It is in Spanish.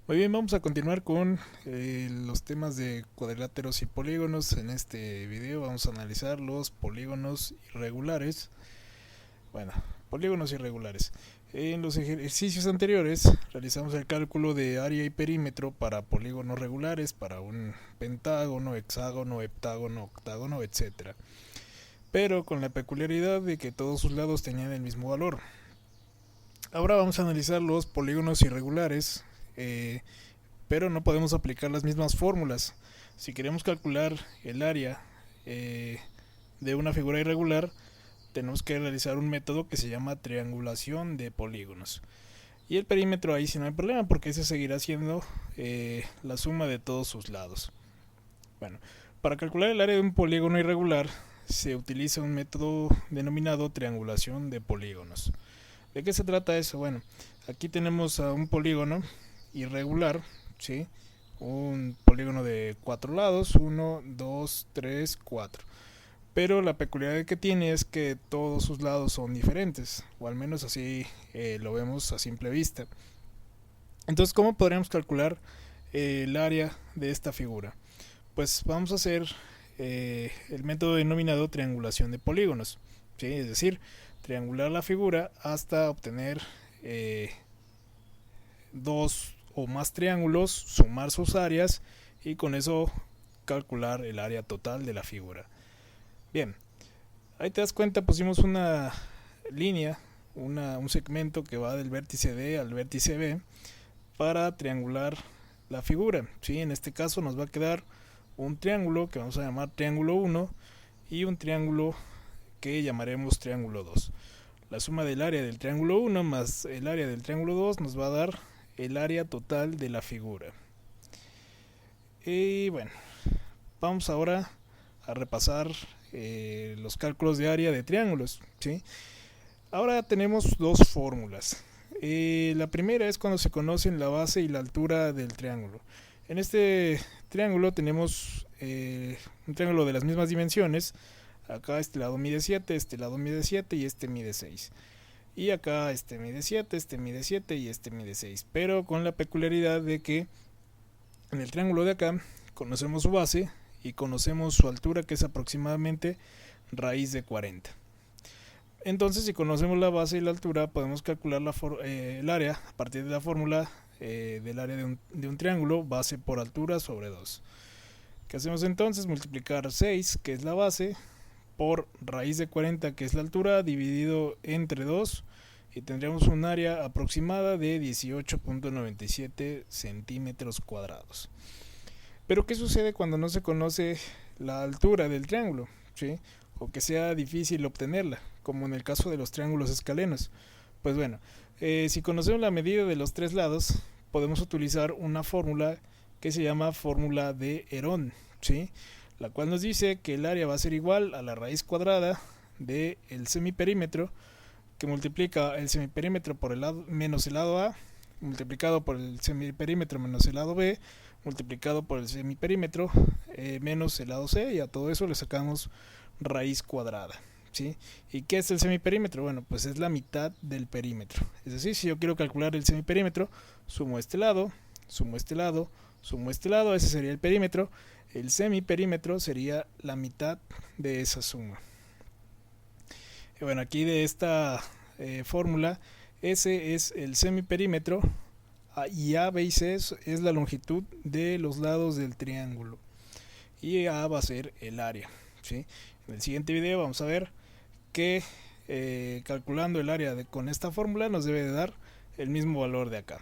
Muy bien, vamos a continuar con los temas de cuadriláteros y polígonos. En este video vamos a analizar los polígonos irregulares. Bueno, polígonos irregulares. En los ejercicios anteriores realizamos el cálculo de área y perímetro para polígonos regulares, para un pentágono, hexágono, heptágono, octágono, etcétera. Pero con la peculiaridad de que todos sus lados tenían el mismo valor. Ahora vamos a analizar los polígonos irregulares, pero no podemos aplicar las mismas fórmulas. Si queremos calcular el área de una figura irregular, tenemos que realizar un método que se llama triangulación de polígonos. Y el perímetro ahí sí no hay problema, porque ese seguirá siendo la suma de todos sus lados. Bueno, para calcular el área de un polígono irregular se utiliza un método denominado triangulación de polígonos. ¿De qué se trata eso? Bueno, aquí tenemos a un polígono irregular, ¿sí? Un polígono de 4 lados, 1, 2, 3, 4. Pero la peculiaridad que tiene es que todos sus lados son diferentes, o al menos así lo vemos a simple vista. Entonces, ¿cómo podríamos calcular el área de esta figura? Pues vamos a hacer el método denominado triangulación de polígonos, ¿sí? Es decir, triangular la figura hasta obtener dos o más triángulos, sumar sus áreas y con eso calcular el área total de la figura. Bien, ahí te das cuenta, pusimos una línea, un segmento que va del vértice D al vértice B para triangular la figura. ¿Sí? En este caso nos va a quedar un triángulo que vamos a llamar triángulo 1 y un triángulo que llamaremos triángulo 2. La suma del área del triángulo 1 más el área del triángulo 2 nos va a dar el área total de la figura. Y bueno, vamos ahora a repasar los cálculos de área de triángulos, ¿sí? Ahora tenemos dos fórmulas. La primera es cuando se conocen la base y la altura del triángulo. En este triángulo tenemos un triángulo de las mismas dimensiones. Acá este lado mide 7, este lado mide 7 y este mide 6. Y acá este mide 7, este mide 7 y este mide 6. Pero con la peculiaridad de que en el triángulo de acá conocemos su base y conocemos su altura, que es aproximadamente raíz de 40. Entonces, si conocemos la base y la altura, podemos calcular el área a partir de la fórmula del área de un triángulo, base por altura sobre 2. ¿Qué hacemos entonces? Multiplicar 6, que es la base, por raíz de 40, que es la altura, dividido entre 2, y tendríamos un área aproximada de 18.97 centímetros cuadrados. Pero ¿qué sucede cuando no se conoce la altura del triángulo? ¿Sí? O que sea difícil obtenerla, como en el caso de los triángulos escalenos. Pues bueno, si conocemos la medida de los tres lados, podemos utilizar una fórmula que se llama fórmula de Herón, ¿sí? La cual nos dice que el área va a ser igual a la raíz cuadrada del semiperímetro, que multiplica el semiperímetro por el lado menos el lado A, multiplicado por el semiperímetro menos el lado B, multiplicado por el semiperímetro menos el lado C, y a todo eso le sacamos raíz cuadrada. ¿Sí? ¿Y qué es el semiperímetro? Bueno, pues es la mitad del perímetro. Es decir, si yo quiero calcular el semiperímetro, sumo este lado, sumo este lado, sumo este lado, ese sería el perímetro. El semiperímetro sería la mitad de esa suma. Y bueno, aquí de esta fórmula, ese es el semiperímetro y A, B y C es la longitud de los lados del triángulo. Y A va a ser el área. ¿Sí? En el siguiente video vamos a ver que calculando el área con esta fórmula nos debe de dar el mismo valor de acá.